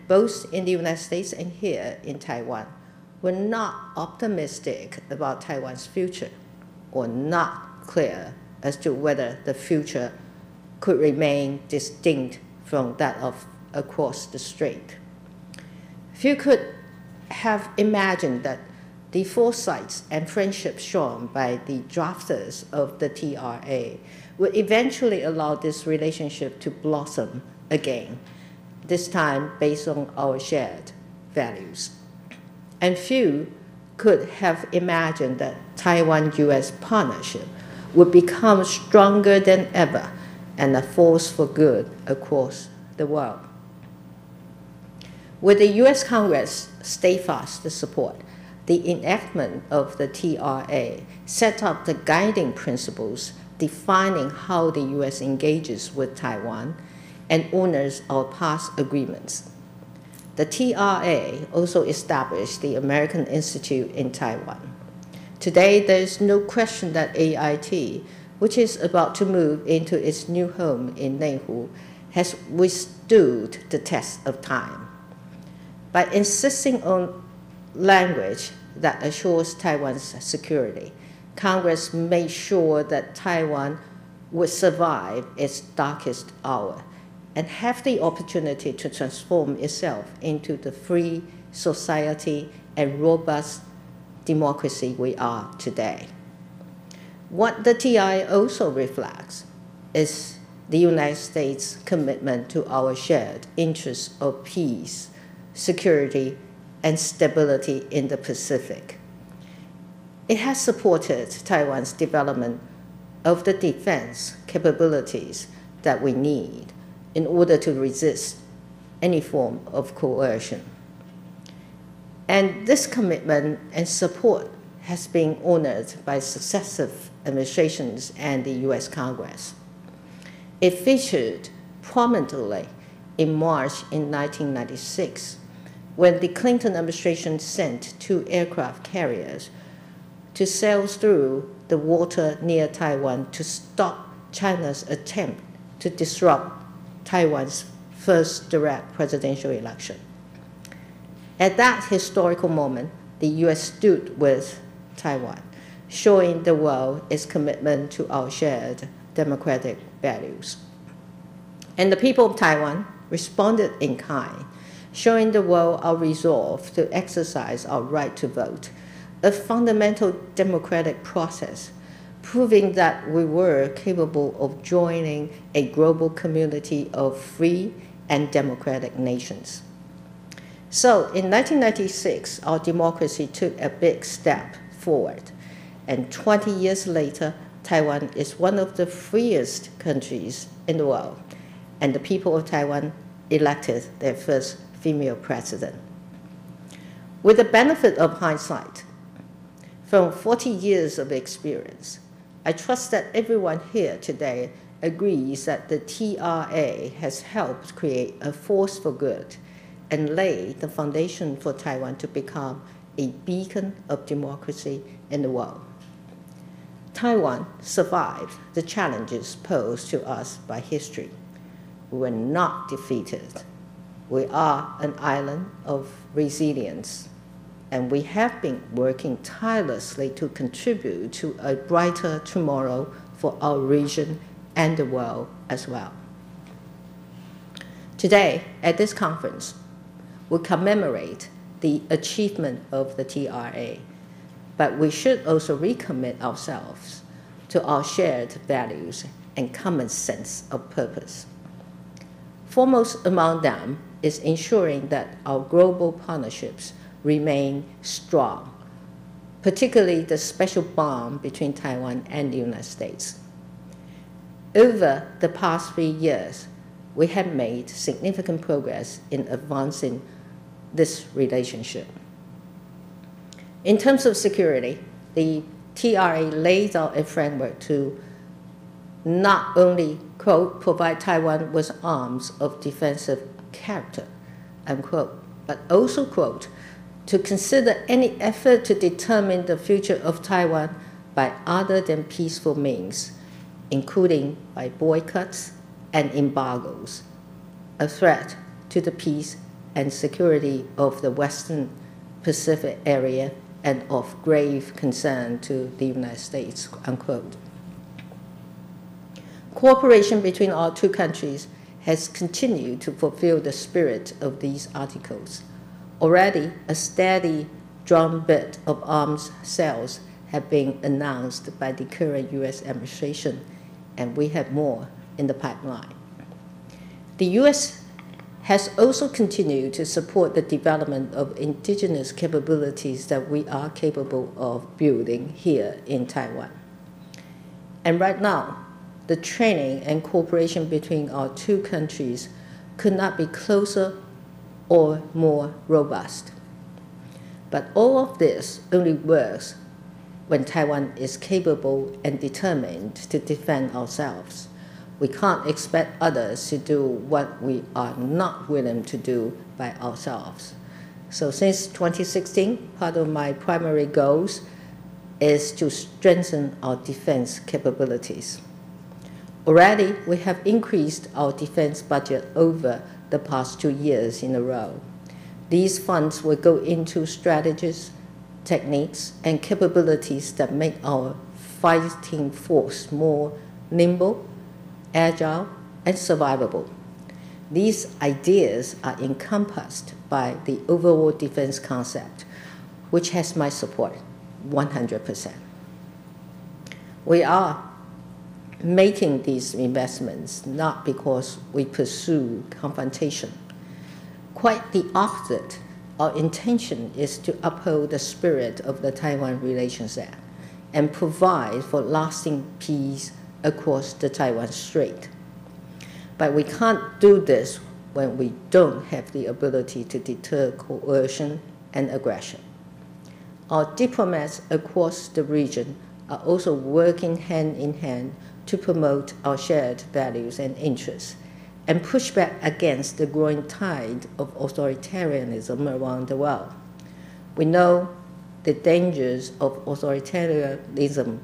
both in the United States and here in Taiwan, were not optimistic about Taiwan's future, or not clear as to whether the future could remain distinct from that of across the strait. Few could have imagined that the foresight and friendship shown by the drafters of the TRA would eventually allow this relationship to blossom again, this time based on our shared values. And few could have imagined that Taiwan-US partnership would become stronger than ever and a force for good across the world. With the US Congress steadfast support, the enactment of the TRA set up the guiding principles defining how the US engages with Taiwan and honors our past agreements. The TRA also established the American Institute in Taiwan. Today, there is no question that AIT, which is about to move into its new home in Neihu, has withstood the test of time. By insisting on language that assures Taiwan's security, Congress made sure that Taiwan would survive its darkest hour and have the opportunity to transform itself into the free society and robust democracy we are today. What the TI also reflects is the United States' commitment to our shared interests of peace, security, and stability in the Pacific. It has supported Taiwan's development of the defense capabilities that we need in order to resist any form of coercion. And this commitment and support has been honored by successive administrations and the US Congress. It featured prominently in March in 1996, when the Clinton administration sent 2 aircraft carriers to sail through the water near Taiwan to stop China's attempt to disrupt Taiwan's first direct presidential election. At that historical moment, the US stood with Taiwan, showing the world its commitment to our shared democratic values. And the people of Taiwan responded in kind, showing the world our resolve to exercise our right to vote, a fundamental democratic process, proving that we were capable of joining a global community of free and democratic nations. So in 1996, our democracy took a big step forward, and 20 years later, Taiwan is one of the freest countries in the world, and the people of Taiwan elected their first female president. With the benefit of hindsight, from 40 years of experience, I trust that everyone here today agrees that the TRA has helped create a force for good and lay the foundation for Taiwan to become a beacon of democracy in the world. Taiwan survived the challenges posed to us by history. We were not defeated. We are an island of resilience, and we have been working tirelessly to contribute to a brighter tomorrow for our region and the world as well. Today, at this conference, we commemorate the achievement of the TRA, but we should also recommit ourselves to our shared values and common sense of purpose. Foremost among them is ensuring that our global partnerships remain strong, particularly the special bond between Taiwan and the United States. Over the past 3 years, we have made significant progress in advancing this relationship. In terms of security, the TRA lays out a framework to not only, quote, provide Taiwan with arms of defensive character, unquote, but also, quote, to consider any effort to determine the future of Taiwan by other than peaceful means, including by boycotts and embargoes, a threat to the peace and security of the Western Pacific area and of grave concern to the United States, unquote. Cooperation between our two countries has continued to fulfill the spirit of these articles. Already, a steady drumbeat of arms sales have been announced by the current U.S. administration, and we have more in the pipeline. The U.S. has also continued to support the development of indigenous capabilities that we are capable of building here in Taiwan. And right now, the training and cooperation between our two countries could not be closer or more robust. But all of this only works when Taiwan is capable and determined to defend ourselves. We can't expect others to do what we are not willing to do by ourselves. So since 2016, part of my primary goals is to strengthen our defense capabilities. Already, we have increased our defense budget over the past 2 years in a row. These funds will go into strategies, techniques, and capabilities that make our fighting force more nimble, agile, and survivable. These ideas are encompassed by the overall defense concept, which has my support 100%. We are making these investments not because we pursue confrontation. Quite the opposite. Our intention is to uphold the spirit of the Taiwan Relations Act and provide for lasting peace across the Taiwan Strait. But we can't do this when we don't have the ability to deter coercion and aggression. Our diplomats across the region are also working hand in hand to promote our shared values and interests and push back against the growing tide of authoritarianism around the world. We know the dangers of authoritarianism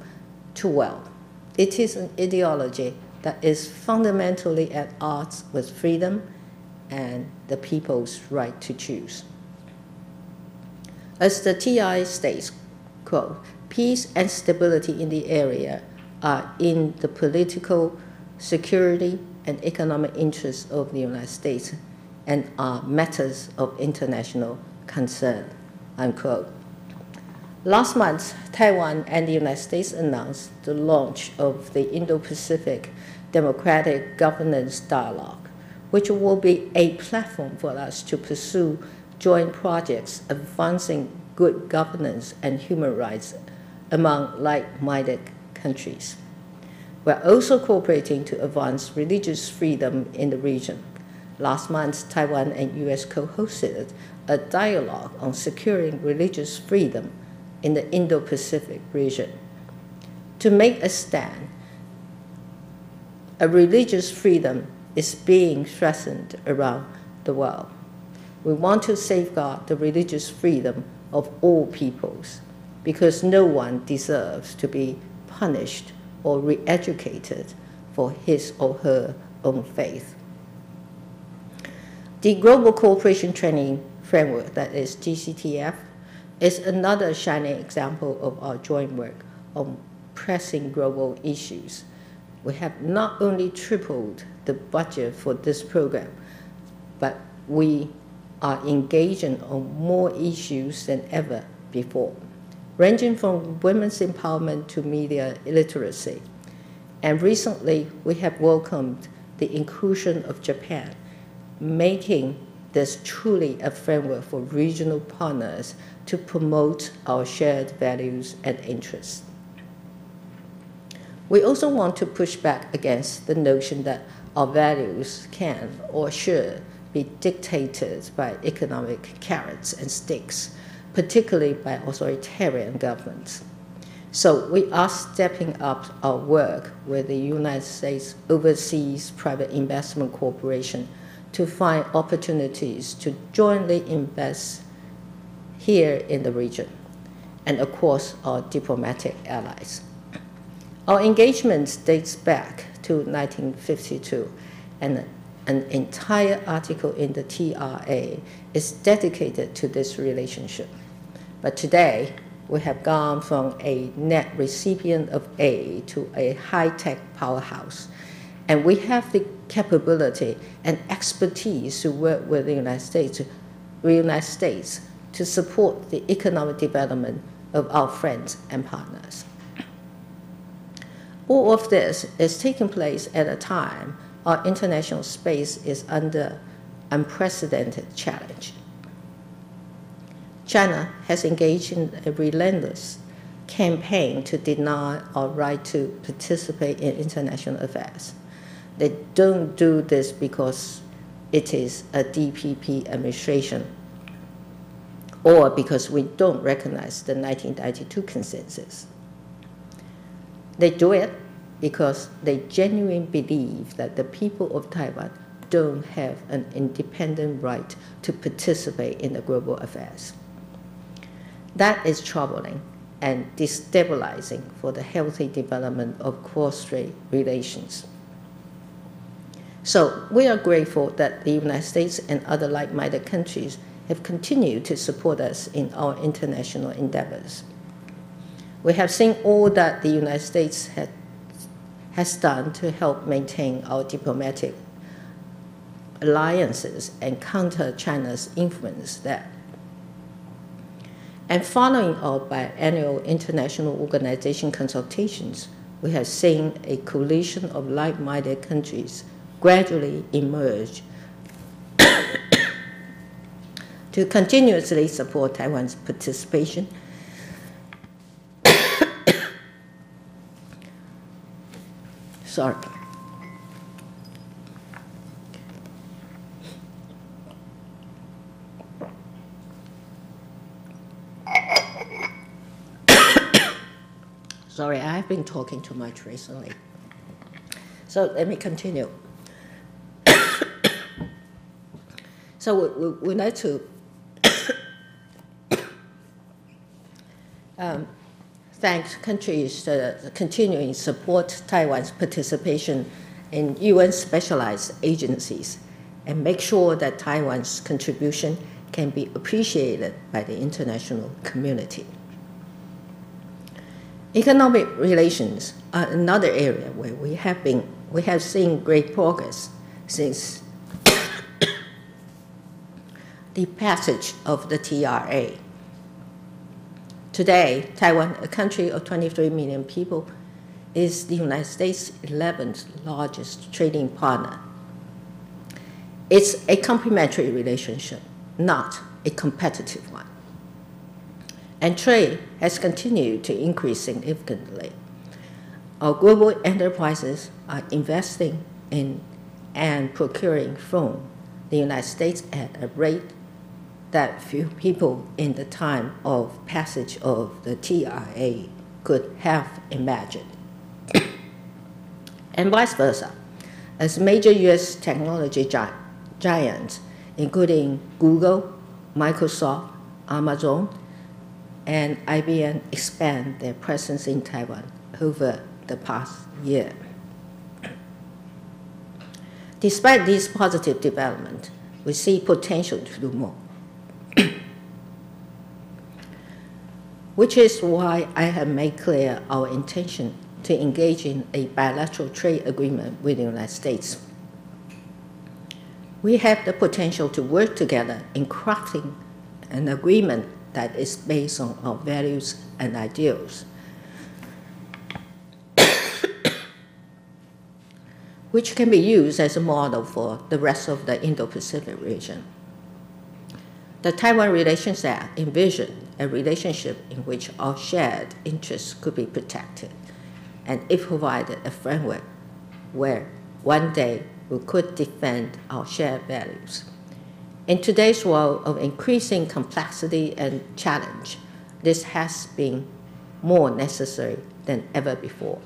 too well. It is an ideology that is fundamentally at odds with freedom and the people's right to choose. As the TI states, quote, peace and stability in the area are in the political, security, and economic interests of the United States and are matters of international concern, unquote. Last month, Taiwan and the United States announced the launch of the Indo-Pacific Democratic Governance Dialogue, which will be a platform for us to pursue joint projects advancing good governance and human rights among like-minded countries. We're also cooperating to advance religious freedom in the region. Last month, Taiwan and U.S. co-hosted a dialogue on securing religious freedom in the Indo-Pacific region. To make a stand, a religious freedom is being threatened around the world. We want to safeguard the religious freedom of all peoples because no one deserves to be punished or re-educated for his or her own faith. The Global Cooperation Training Framework, that is GCTF, is another shining example of our joint work on pressing global issues. We have not only tripled the budget for this program, but we are engaging on more issues than ever before, ranging from women's empowerment to media literacy. And recently, we have welcomed the inclusion of Japan, making this truly a framework for regional partners to promote our shared values and interests. We also want to push back against the notion that our values can or should be dictated by economic carrots and sticks, particularly by authoritarian governments. So we are stepping up our work with the United States Overseas Private Investment Corporation to find opportunities to jointly invest here in the region, and of course, our diplomatic allies. Our engagement dates back to 1952, and an entire article in the TRA is dedicated to this relationship. But today, we have gone from a net recipient of aid to a high-tech powerhouse. And we have the capability and expertise to work with the United States to support the economic development of our friends and partners. All of this is taking place at a time our international space is under unprecedented challenge. China has engaged in a relentless campaign to deny our right to participate in international affairs. They don't do this because it is a DPP administration or because we don't recognize the 1992 consensus. They do it because they genuinely believe that the people of Taiwan don't have an independent right to participate in the global affairs. That is troubling and destabilizing for the healthy development of cross-strait relations. So we are grateful that the United States and other like-minded countries have continued to support us in our international endeavors. We have seen all that the United States has done to help maintain our diplomatic alliances and counter China's influence there. And following our biannual international organization consultations, we have seen a coalition of like-minded countries gradually emerge to continuously support Taiwan's participation Sorry. Sorry, I've been talking too much recently. So let me continue. So we'd like to thank countries that continuing support Taiwan's participation in UN specialized agencies and make sure that Taiwan's contribution can be appreciated by the international community. Economic relations are another area where we have seen great progress since the passage of the TRA. Today, Taiwan, a country of 23 million people, is the United States' 11th largest trading partner. It's a complementary relationship, not a competitive one. And trade has continued to increase significantly. Our global enterprises are investing in and procuring from the United States at a rate that few people in the time of passage of the TRA could have imagined. And vice versa, as major US technology giants, including Google, Microsoft, Amazon, and IBM expand their presence in Taiwan over the past year. Despite these positive developments, we see potential to do more. Which is why I have made clear our intention to engage in a bilateral trade agreement with the United States. We have the potential to work together in crafting an agreement that is based on our values and ideals, which can be used as a model for the rest of the Indo-Pacific region. The Taiwan Relations Act envisioned a relationship in which our shared interests could be protected, and it provided a framework where one day we could defend our shared values. In today's world of increasing complexity and challenge, this has been more necessary than ever before.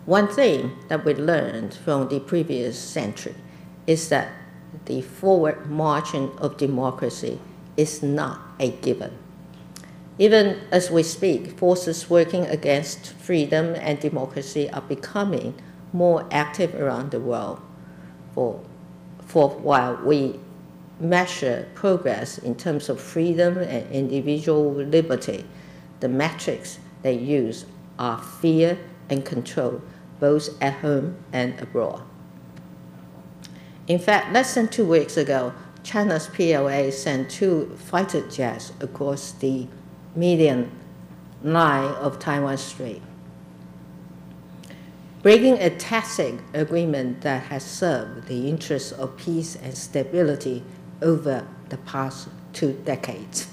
One thing that we learned from the previous century is that the forward marching of democracy is not a given. Even as we speak, forces working against freedom and democracy are becoming more active around the world. for while we measure progress in terms of freedom and individual liberty, the metrics they use are fear and control, both at home and abroad. In fact, less than 2 weeks ago, China's PLA sent 2 fighter jets across the median line of Taiwan Strait, breaking a tacit agreement that has served the interests of peace and stability over the past 2 decades.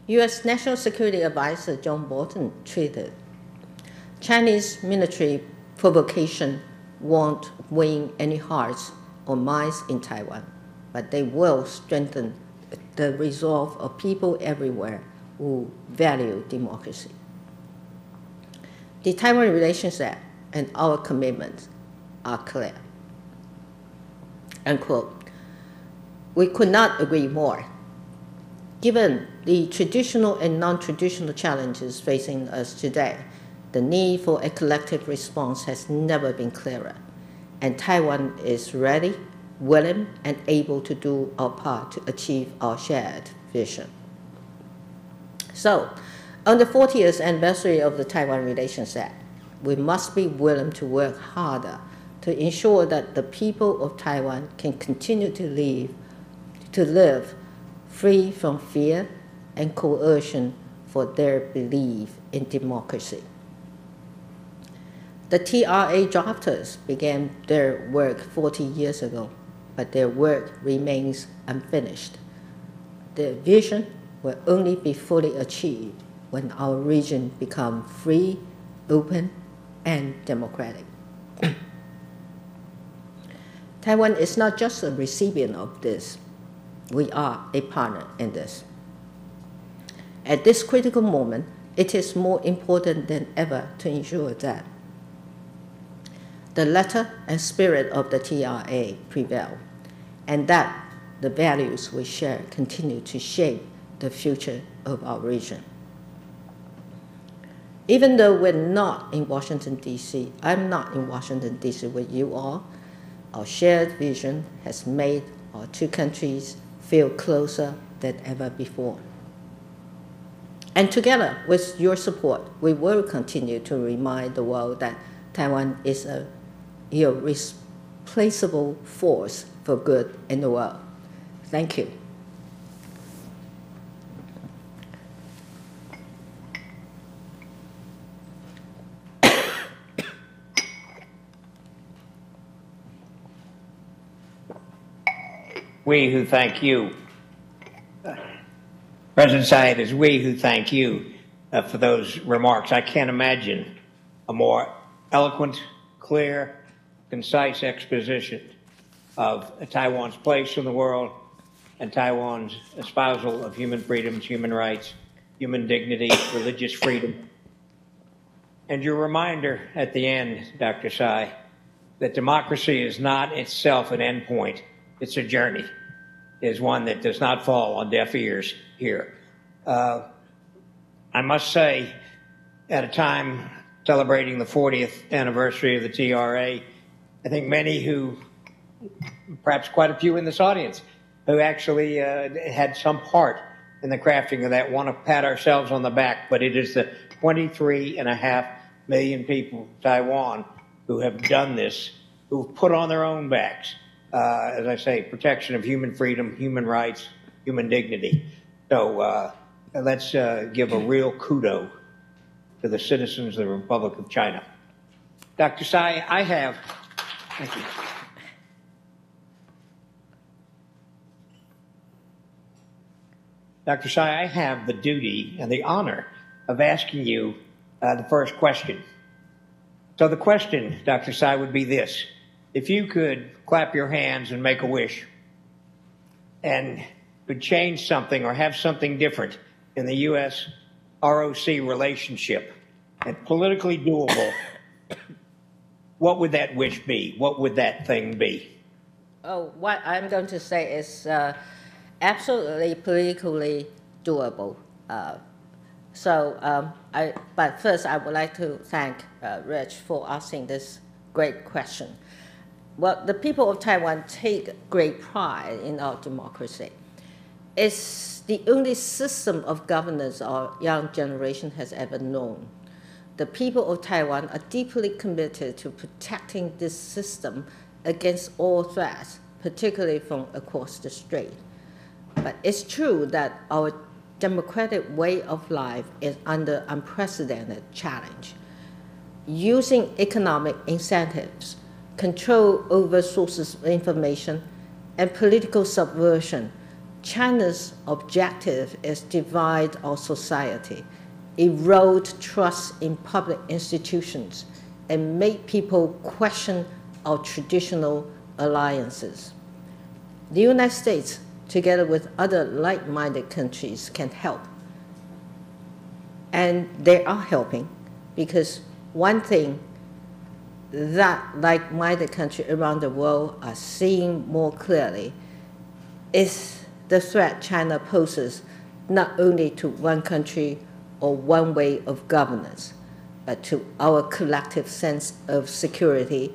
U.S. National Security Advisor John Bolton tweeted, "Chinese military provocation won't win any hearts or minds in Taiwan, but they will strengthen the resolve of people everywhere who value democracy." The Taiwan Relations Act and our commitments are clear. Unquote. We could not agree more. Given the traditional and non-traditional challenges facing us today, the need for a collective response has never been clearer, and Taiwan is ready, willing, and able to do our part to achieve our shared vision. So, on the 40th anniversary of the Taiwan Relations Act, we must be willing to work harder to ensure that the people of Taiwan can continue to live free from fear and coercion for their belief in democracy. The TRA drafters began their work 40 years ago, but their work remains unfinished. Their vision will only be fully achieved when our region becomes free, open, and democratic. Taiwan is not just a recipient of this. We are a partner in this. At this critical moment, it is more important than ever to ensure that the letter and spirit of the TRA prevail, and that the values we share continue to shape the future of our region. Even though we're not in Washington, D.C., I'm not in Washington, D.C. with you all, our shared vision has made our 2 countries feel closer than ever before. And together with your support, we will continue to remind the world that Taiwan is an irreplaceable force for good in the world. Thank you. We who thank you. President Tsai, it is we who thank you for those remarks. I can't imagine a more eloquent, clear, concise exposition of Taiwan's place in the world and Taiwan's espousal of human freedoms, human rights, human dignity, religious freedom. And your reminder at the end, Dr. Tsai, that democracy is not itself an endpoint. It's a journey, is one that does not fall on deaf ears here. I must say, at a time celebrating the 40th anniversary of the TRA, I think many who, perhaps quite a few in this audience, who actually had some part in the crafting of that, want to pat ourselves on the back, but it is the 23.5 million people of Taiwan who have done this, who've put on their own backs, as I say, protection of human freedom, human rights, human dignity. So let's give a real kudo to the citizens of the Republic of China. Dr. Tsai, I have, thank you. Dr. Tsai, I have the duty and the honor of asking you the first question. So the question, Dr. Tsai, would be this. If you could clap your hands and make a wish and could change something or have something different in the U.S. ROC relationship and politically doable, what would that wish be? What would that thing be? Oh, what I'm going to say is absolutely politically doable. So, but first, I would like to thank Rich for asking this great question. Well, the people of Taiwan take great pride in our democracy. It's the only system of governance our young generation has ever known. The people of Taiwan are deeply committed to protecting this system against all threats, particularly from across the strait. But it's true that our democratic way of life is under unprecedented challenge. Using economic incentives, control over sources of information, and political subversion, China's objective is to divide our society, erode trust in public institutions, and make people question our traditional alliances. The United States, together with other like-minded countries, can help. And they are helping, because one thing that like-minded countries around the world are seeing more clearly is the threat China poses not only to one country or one way of governance, but to our collective sense of security,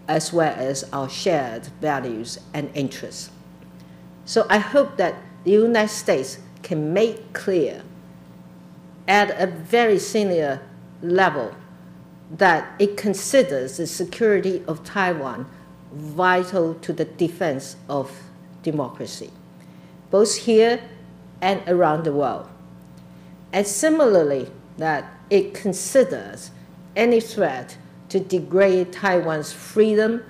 as well as our shared values and interests. So I hope that the United States can make clear at a very senior level that it considers the security of Taiwan vital to the defense of democracy, both here and around the world. And similarly, that it considers any threat to degrade Taiwan's freedom,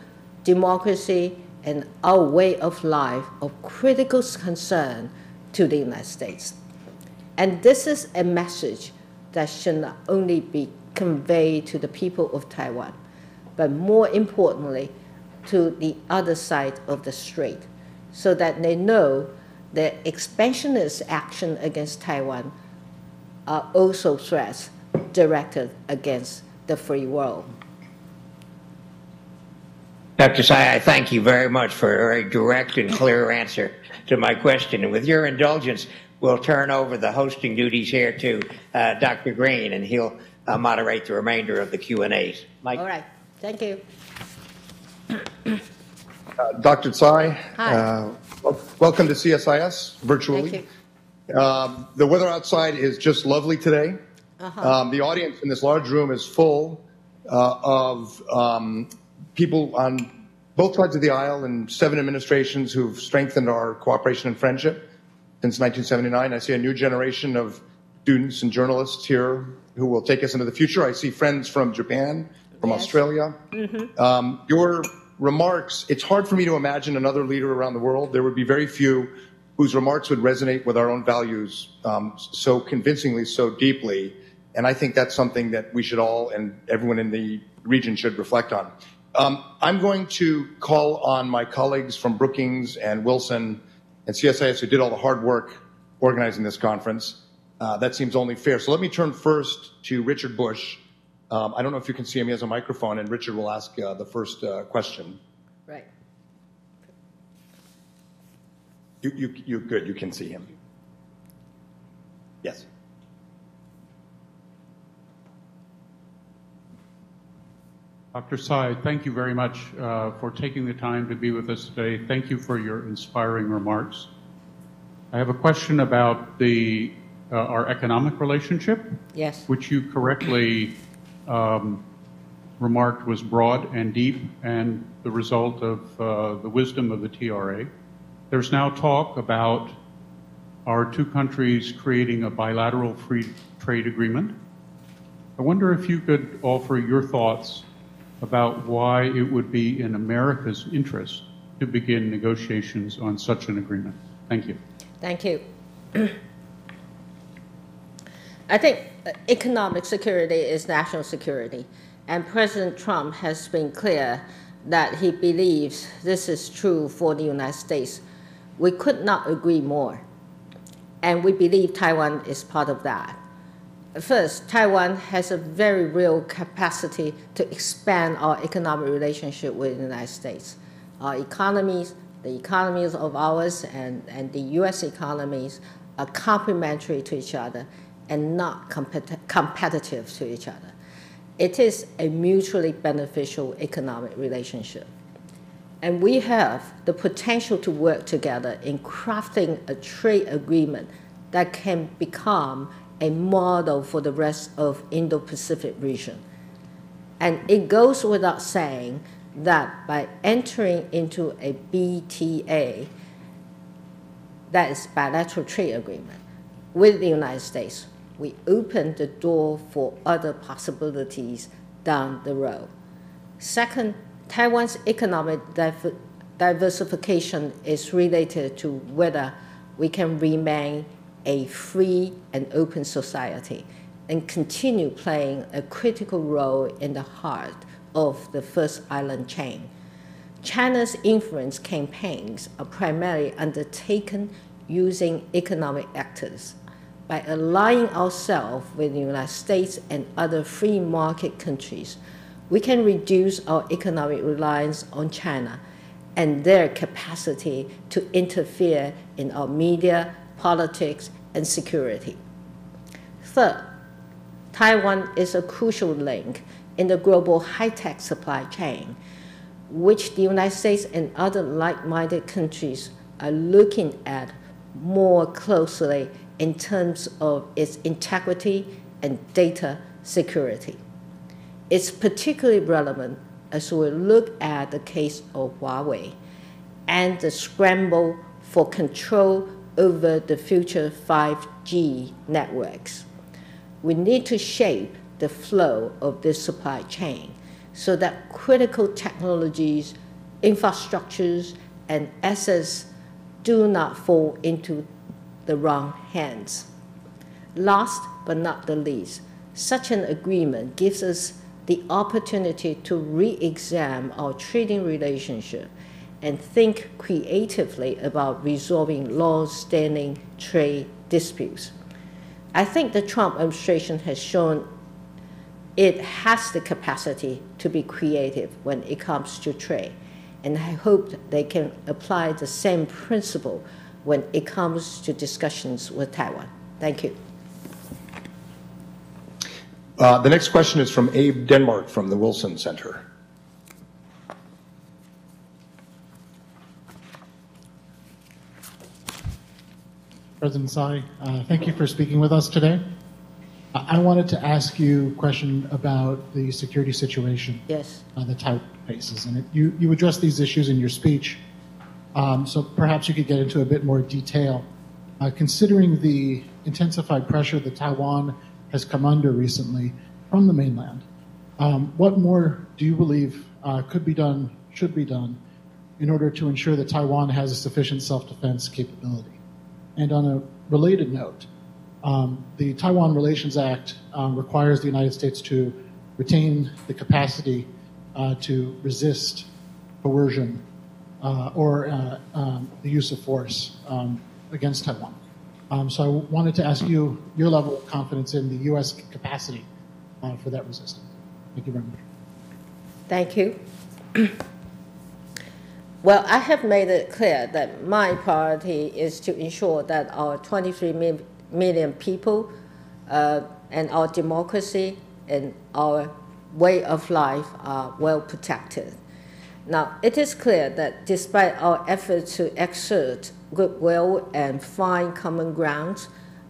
democracy, and our way of life of critical concern to the United States. And this is a message that should not only be conveyed to the people of Taiwan, but more importantly, to the other side of the strait, so that they know that expansionist action against Taiwan are also threats directed against the free world. Dr. Tsai, I thank you very much for a very direct and clear answer to my question. And with your indulgence, we'll turn over the hosting duties here to Dr. Green, and he'll moderate the remainder of the Q&As. Mike? All right, thank you. Dr. Tsai, Hi. welcome to CSIS virtually. Thank you. The weather outside is just lovely today. The audience in this large room is full of people on both sides of the aisle and 7 administrations who've strengthened our cooperation and friendship since 1979. I see a new generation of students and journalists here who will take us into the future. I see friends from Japan, from Australia. Your remarks, it's hard for me to imagine another leader around the world. There would be very few whose remarks would resonate with our own values so convincingly, so deeply. And I think that's something that we should all, and everyone in the region should reflect on. I'm going to call on my colleagues from Brookings and Wilson and CSIS who did all the hard work organizing this conference. That seems only fair. So let me turn first to Richard Bush. I don't know if you can see him. He has a microphone, and Richard will ask the first question. Right. You good. You can see him. Yes. Dr. Tsai, thank you very much for taking the time to be with us today. Thank you for your inspiring remarks. I have a question about our economic relationship, Yes. which you correctly remarked was broad and deep and the result of the wisdom of the TRA. There's now talk about our two countries creating a bilateral free trade agreement. I wonder if you could offer your thoughts about why it would be in America's interest to begin negotiations on such an agreement. Thank you. Thank you. I think economic security is national security, and President Trump has been clear that he believes this is true for the United States. We could not agree more, and we believe Taiwan is part of that. First, Taiwan has a very real capacity to expand our economic relationship with the United States. Our economies, the economies of ours and the U.S. economies are complementary to each other, and not competitive to each other. It is a mutually beneficial economic relationship. And we have the potential to work together in crafting a trade agreement that can become a model for the rest of Indo-Pacific region. And it goes without saying that by entering into a BTA, that is bilateral trade agreement, with the United States, we open the door for other possibilities down the road. Second, Taiwan's economic diversification is related to whether we can remain a free and open society and continue playing a critical role in the heart of the first island chain. China's influence campaigns are primarily undertaken using economic actors. By aligning ourselves with the United States and other free market countries, we can reduce our economic reliance on China and their capacity to interfere in our media, politics, and security. Third, Taiwan is a crucial link in the global high-tech supply chain, which the United States and other like-minded countries are looking at more closely in terms of its integrity and data security. It's particularly relevant as we look at the case of Huawei and the scramble for control over the future 5G networks. We need to shape the flow of this supply chain so that critical technologies, infrastructures, and assets do not fall into the wrong hands. Last but not the least, such an agreement gives us the opportunity to re-examine our trading relationship and think creatively about resolving long-standing trade disputes. I think the Trump administration has shown it has the capacity to be creative when it comes to trade, and I hope they can apply the same principle when it comes to discussions with Taiwan. Thank you. The next question is from Abe Denmark from the Wilson Center. President Tsai, thank you for speaking with us today. I wanted to ask you a question about the security situation that Taiwan faces. And you addressed these issues in your speech, so perhaps you could get into a bit more detail. Considering the intensified pressure that Taiwan has come under recently from the mainland, what more do you believe could be done, should be done, in order to ensure that Taiwan has a sufficient self-defense capability? And on a related note, the Taiwan Relations Act requires the United States to retain the capacity to resist coercion or the use of force against Taiwan. So I wanted to ask you your level of confidence in the U.S. capacity for that resistance. Thank you very much. Thank you. Well, I have made it clear that my priority is to ensure that our 23 million people and our democracy and our way of life are well protected. Now, it is clear that despite our efforts to exert goodwill and find common ground,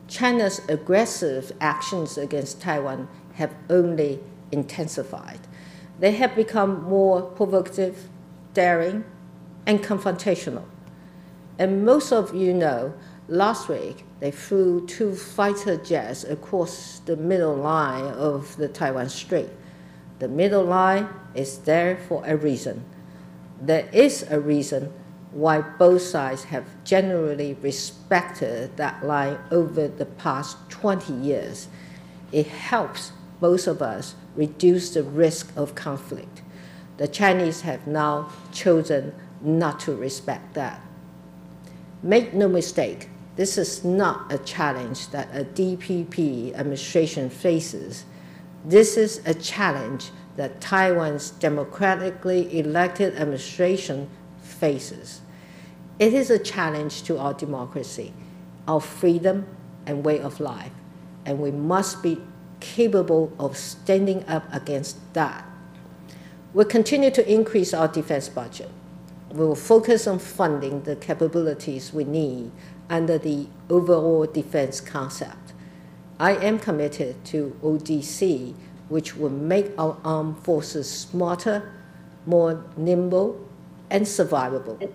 China's aggressive actions against Taiwan have only intensified. They have become more provocative, daring, and confrontational. And most of you know, last week, they flew 2 fighter jets across the middle line of the Taiwan Strait. The middle line is there for a reason. There is a reason why both sides have generally respected that line over the past 20 years. It helps both of us reduce the risk of conflict. The Chinese have now chosen not to respect that. Make no mistake, this is not a challenge that a DPP administration faces. This is a challenge that Taiwan's democratically elected administration faces. It is a challenge to our democracy, our freedom and way of life. and we must be capable of standing up against that. We'll continue to increase our defense budget. We will focus on funding the capabilities we need under the overall defense concept. I am committed to ODC, which will make our armed forces smarter, more nimble, and survivable.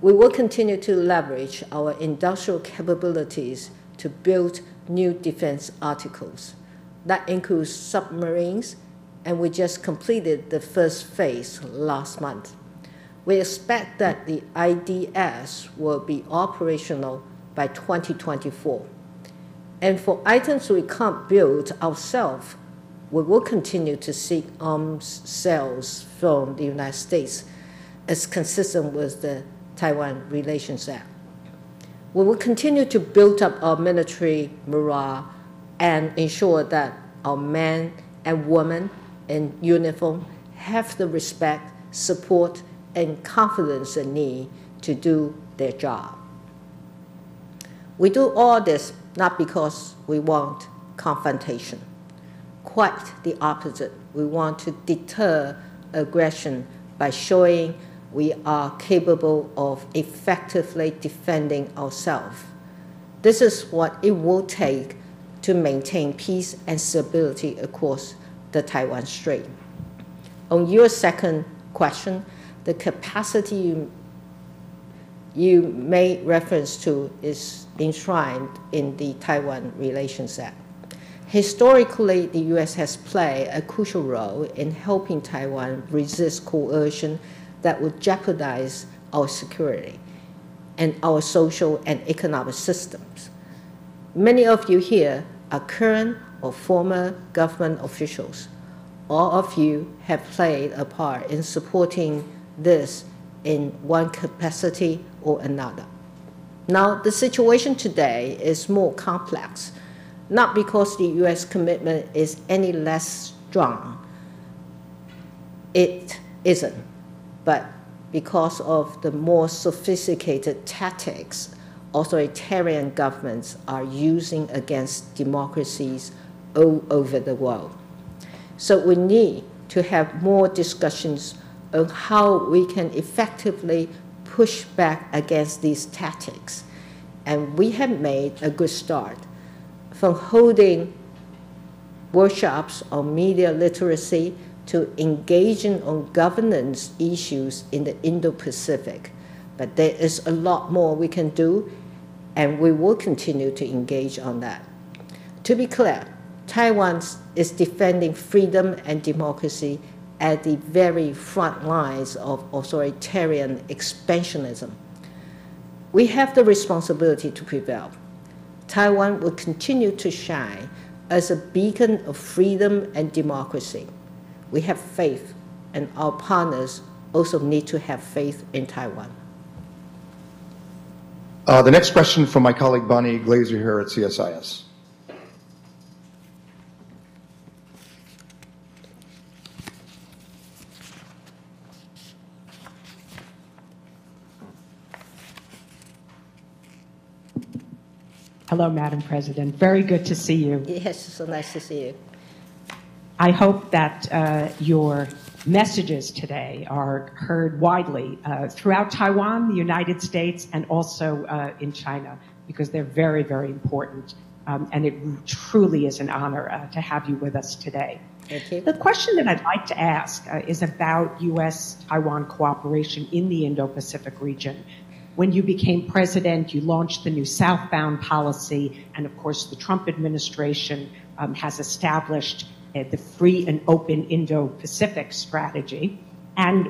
We will continue to leverage our industrial capabilities to build new defense articles. That includes submarines, and we just completed the first phase last month. We expect that the IDS will be operational by 2024. And for items we can't build ourselves, we will continue to seek arms sales from the United States as consistent with the Taiwan Relations Act. We will continue to build up our military morale and ensure that our men and women in uniform have the respect, support, and confidence they need to do their job. We do all this not because we want confrontation. Quite the opposite. We want to deter aggression by showing we are capable of effectively defending ourselves. This is what it will take to maintain peace and stability across the Taiwan Strait. On your second question, the capacity you made reference to is enshrined in the Taiwan Relations Act. Historically, the U.S. has played a crucial role in helping Taiwan resist coercion that would jeopardize our security and our social and economic systems. Many of you here are current or former government officials. All of you have played a part in supporting this in one capacity or another. Now, the situation today is more complex, not because the U.S. commitment is any less strong. It isn't, but because of the more sophisticated tactics authoritarian governments are using against democracies all over the world. So we need to have more discussions on how we can effectively push back against these tactics. And we have made a good start from holding workshops on media literacy to engaging on governance issues in the Indo-Pacific. But there is a lot more we can do, and we will continue to engage on that. To be clear, Taiwan is defending freedom and democracy at the very front lines of authoritarian expansionism. We have the responsibility to prevail. Taiwan will continue to shine as a beacon of freedom and democracy. We have faith, and our partners also need to have faith in Taiwan. The next question from my colleague Bonnie Glazer here at CSIS. Hello, Madam President. Very good to see you. Yes, so nice to see you. I hope that your messages today are heard widely throughout Taiwan, the United States, and also in China, because they're very, very important. And it truly is an honor to have you with us today. Thank you. The question that I'd like to ask is about U.S.-Taiwan cooperation in the Indo-Pacific region. When you became president, you launched the new southbound policy, and of course the Trump administration has established the free and open Indo-Pacific strategy. And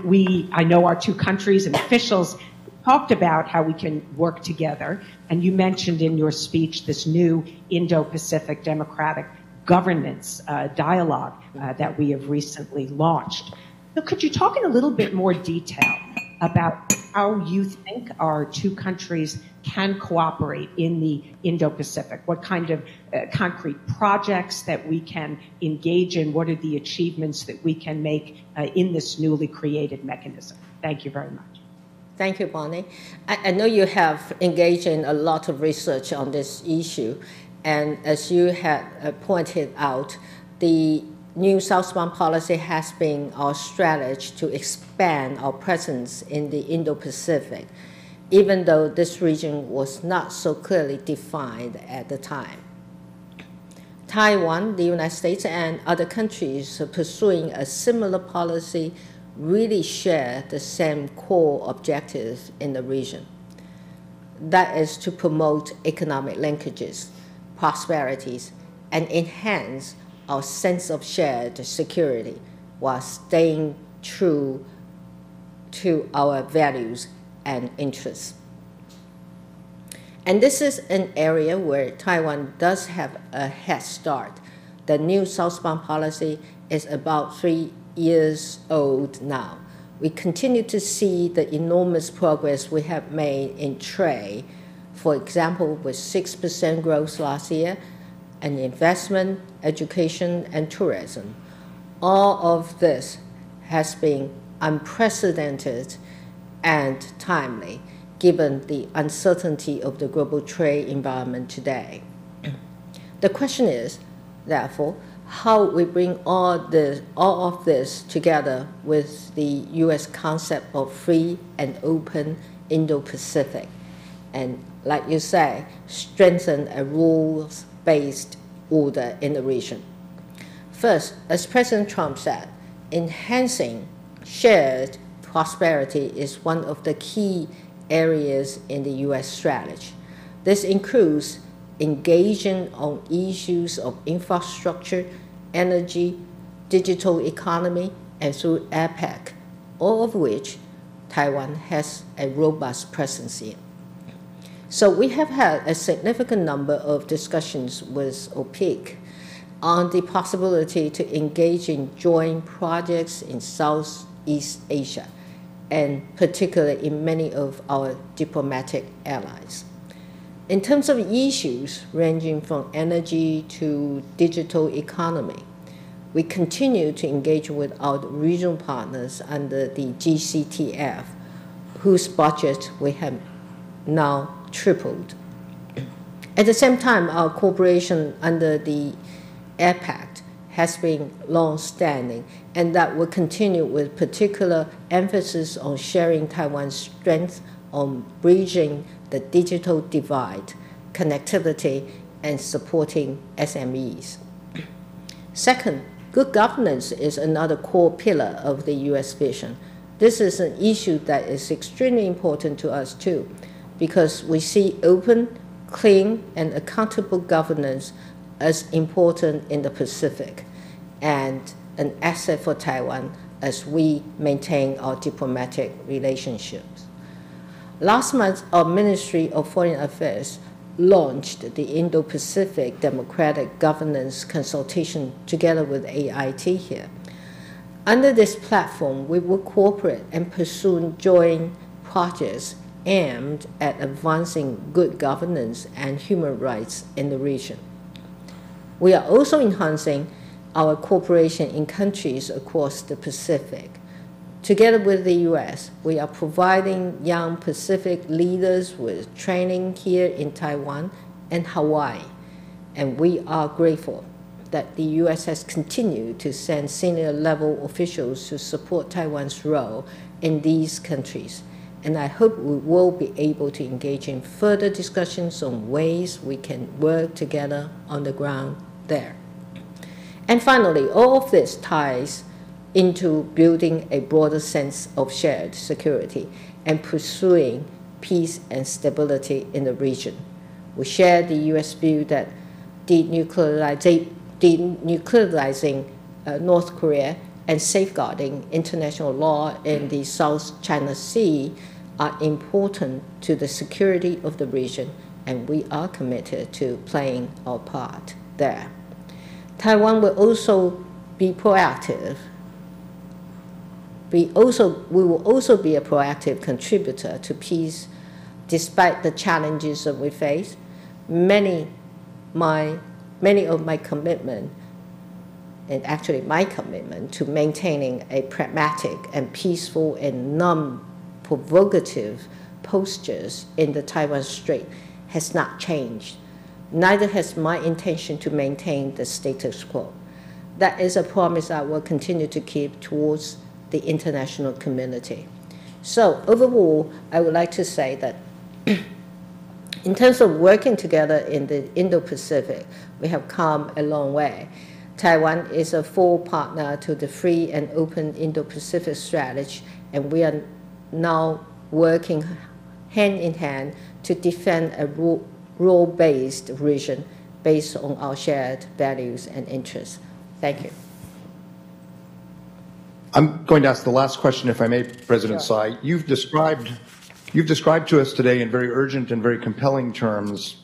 I know our two countries and officials talked about how we can work together. And you mentioned in your speech this new Indo-Pacific democratic governance dialogue that we have recently launched. So could you talk in a little bit more detail about how you think our two countries can cooperate in the Indo-Pacific? What kind of concrete projects that we can engage in? What are the achievements that we can make in this newly created mechanism? Thank you very much. Thank you, Bonnie. I know you have engaged in a lot of research on this issue, And as you had pointed out, the new southbound policy has been our strategy to expand our presence in the Indo-Pacific, even though this region was not so clearly defined at the time. Taiwan, the United States, and other countries pursuing a similar policy really share the same core objectives in the region. That is to promote economic linkages, prosperities, and enhance our sense of shared security while staying true to our values and interests. And this is an area where Taiwan does have a head start. The new southbound policy is about 3 years old now. We continue to see the enormous progress we have made in trade, for example, with 6% growth last year, and investment, education, and tourism. All of this has been unprecedented and timely, given the uncertainty of the global trade environment today. The question is, therefore, how we bring all of this together with the U.S. concept of free and open Indo-Pacific, and, like you say, strengthen a rules-based order in the region. First, as President Trump said, enhancing shared prosperity is one of the key areas in the U.S. strategy. This includes engaging on issues of infrastructure, energy, digital economy, and through APEC, all of which Taiwan has a robust presence in. So we have had a significant number of discussions with OPEC on the possibility to engage in joint projects in Southeast Asia, and particularly in many of our diplomatic allies. In terms of issues ranging from energy to digital economy, we continue to engage with our regional partners under the GCTF, whose budget we have now tripled. At the same time, our cooperation under the APEC has been long-standing, and that will continue with particular emphasis on sharing Taiwan's strength on bridging the digital divide, connectivity, and supporting SMEs. Second, good governance is another core pillar of the U.S. vision. This is an issue that is extremely important to us too, because we see open, clean, and accountable governance as important in the Pacific and an asset for Taiwan as we maintain our diplomatic relationships. Last month, our Ministry of Foreign Affairs launched the Indo-Pacific Democratic Governance Consultation together with AIT here. Under this platform, we will cooperate and pursue joint projects aimed at advancing good governance and human rights in the region. We are also enhancing our cooperation in countries across the Pacific. Together with the U.S., we are providing young Pacific leaders with training here in Taiwan and Hawaii, and we are grateful that the U.S. has continued to send senior-level officials to support Taiwan's role in these countries. And I hope we will be able to engage in further discussions on ways we can work together on the ground there. And finally, all of this ties into building a broader sense of shared security and pursuing peace and stability in the region. We share the U.S. view that denuclearizing North Korea and safeguarding international law in the South China Sea are important to the security of the region, and we are committed to playing our part there. Taiwan will also be proactive. We will also be a proactive contributor to peace despite the challenges that we face. Many of my commitment, and actually my commitment to maintaining a pragmatic and peaceful and non-provocative postures in the Taiwan Strait has not changed. Neither has my intention to maintain the status quo. That is a promise I will continue to keep towards the international community. So overall, I would like to say that in terms of working together in the Indo-Pacific, we have come a long way. Taiwan is a full partner to the free and open Indo-Pacific strategy, and we are now working hand in hand to defend a rule-based region based on our shared values and interests. Thank you. I'm going to ask the last question, if I may, President Tsai. You've described to us today in very urgent and very compelling terms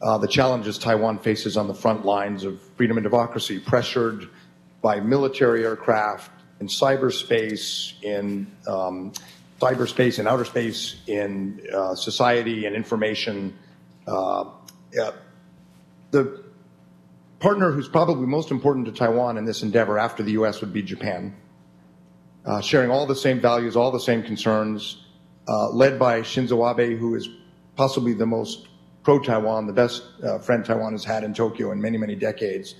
the challenges Taiwan faces on the front lines of freedom and democracy, pressured by military aircraft in cyberspace, in outer space, in society and information. The partner who's probably most important to Taiwan in this endeavor after the U.S. would be Japan, sharing all the same values, all the same concerns, led by Shinzo Abe, who is possibly the most pro-Taiwan, the best friend Taiwan has had in Tokyo in many, many decades.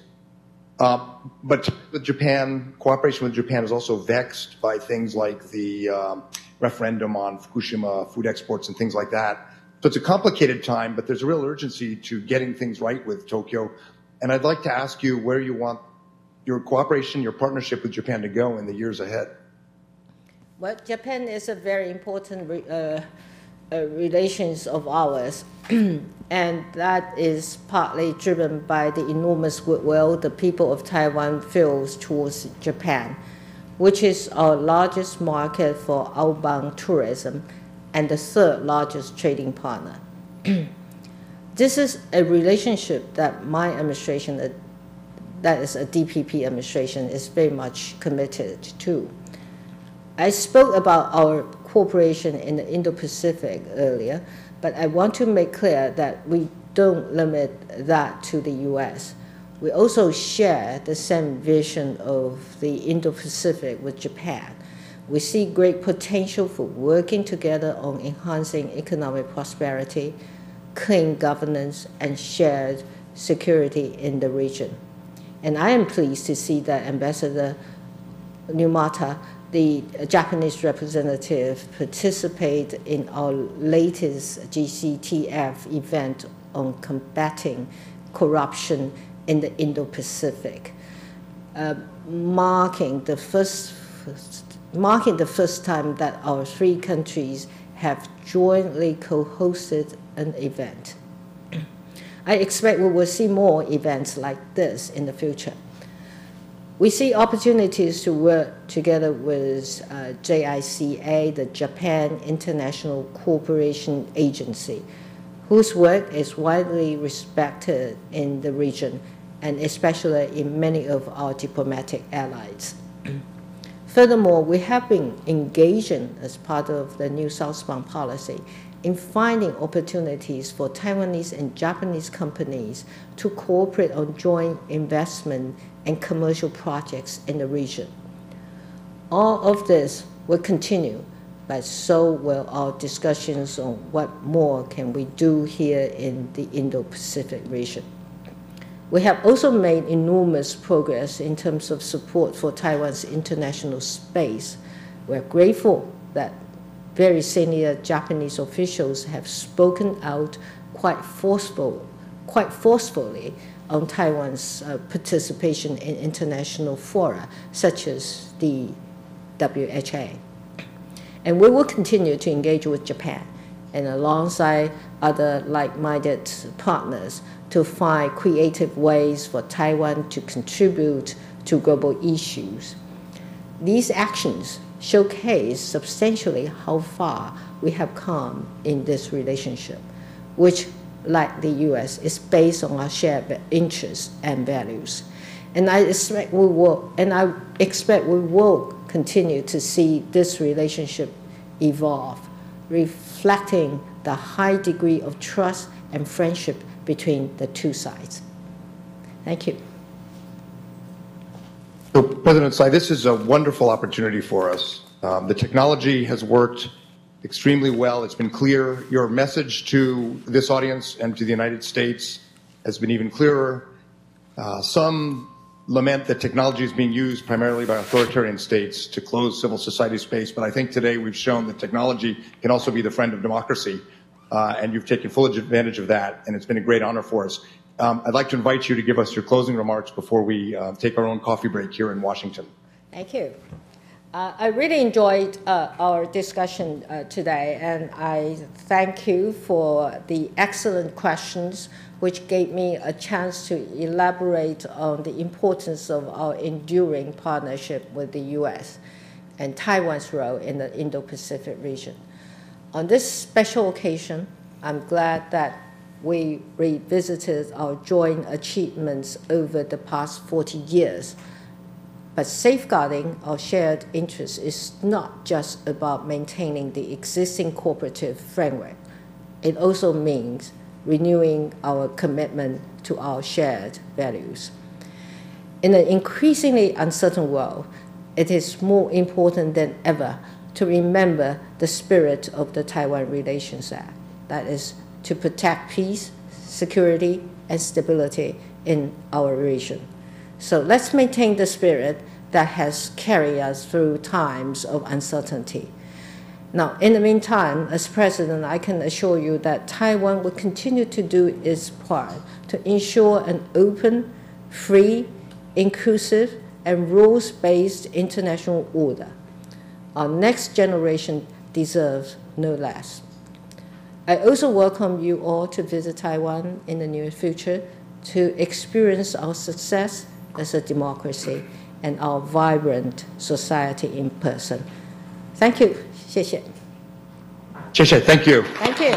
But with Japan, cooperation with Japan is also vexed by things like the referendum on Fukushima food exports and things like that. So it's a complicated time, but there's a real urgency to getting things right with Tokyo. And I'd like to ask you where you want your cooperation, your partnership with Japan to go in the years ahead. Well, Japan is a very important relations of ours, and that is partly driven by the enormous goodwill the people of Taiwan feels towards Japan, which is our largest market for outbound tourism and the third largest trading partner. This is a relationship that my administration, that is a DPP administration, is very much committed to. I spoke about our cooperation in the Indo-Pacific earlier, but I want to make clear that we don't limit that to the U.S. We also share the same vision of the Indo-Pacific with Japan. We see great potential for working together on enhancing economic prosperity, clean governance, and shared security in the region. And I am pleased to see that Ambassador Numata, the Japanese representative, participate in our latest GCTF event on combating corruption in the Indo-Pacific, marking the first time that our three countries have jointly co-hosted an event. I expect we will see more events like this in the future. We see opportunities to work together with JICA, the Japan International Cooperation Agency, whose work is widely respected in the region and especially in many of our diplomatic allies. Furthermore, we have been engaging as part of the new southbound policy in finding opportunities for Taiwanese and Japanese companies to cooperate on joint investment and commercial projects in the region. All of this will continue, but so will our discussions on what more can we do here in the Indo-Pacific region. We have also made enormous progress in terms of support for Taiwan's international space. We're grateful that very senior Japanese officials have spoken out quite forcefully on Taiwan's participation in international fora, such as the WHA. And we will continue to engage with Japan and alongside other like-minded partners to find creative ways for Taiwan to contribute to global issues. These actions showcase substantially how far we have come in this relationship, which, like the U.S., is based on our shared interests and values. And I expect we will continue to see this relationship evolve, reflecting the high degree of trust and friendship between the two sides. Thank you. So, President Tsai, this is a wonderful opportunity for us. The technology has worked extremely well. It's been clear. Your message to this audience and to the United States has been even clearer. Some lament that technology is being used primarily by authoritarian states to close civil society space, but I think today we've shown that technology can also be the friend of democracy, and you've taken full advantage of that, and it's been a great honor for us. I'd like to invite you to give us your closing remarks before we take our own coffee break here in Washington. Thank you. I really enjoyed our discussion today, and I thank you for the excellent questions, which gave me a chance to elaborate on the importance of our enduring partnership with the U.S. and Taiwan's role in the Indo-Pacific region. On this special occasion, I'm glad that we revisited our joint achievements over the past 40 years. But safeguarding our shared interests is not just about maintaining the existing cooperative framework. It also means renewing our commitment to our shared values. In an increasingly uncertain world, it is more important than ever to remember the spirit of the Taiwan Relations Act, that is, to protect peace, security, and stability in our region. So let's maintain the spirit that has carried us through times of uncertainty. Now, in the meantime, as president, I can assure you that Taiwan will continue to do its part to ensure an open, free, inclusive, and rules-based international order. Our next generation deserves no less. I also welcome you all to visit Taiwan in the near future to experience our success as a democracy and our vibrant society in person. Thank you. 谢谢. 谢谢. Thank you. Thank you.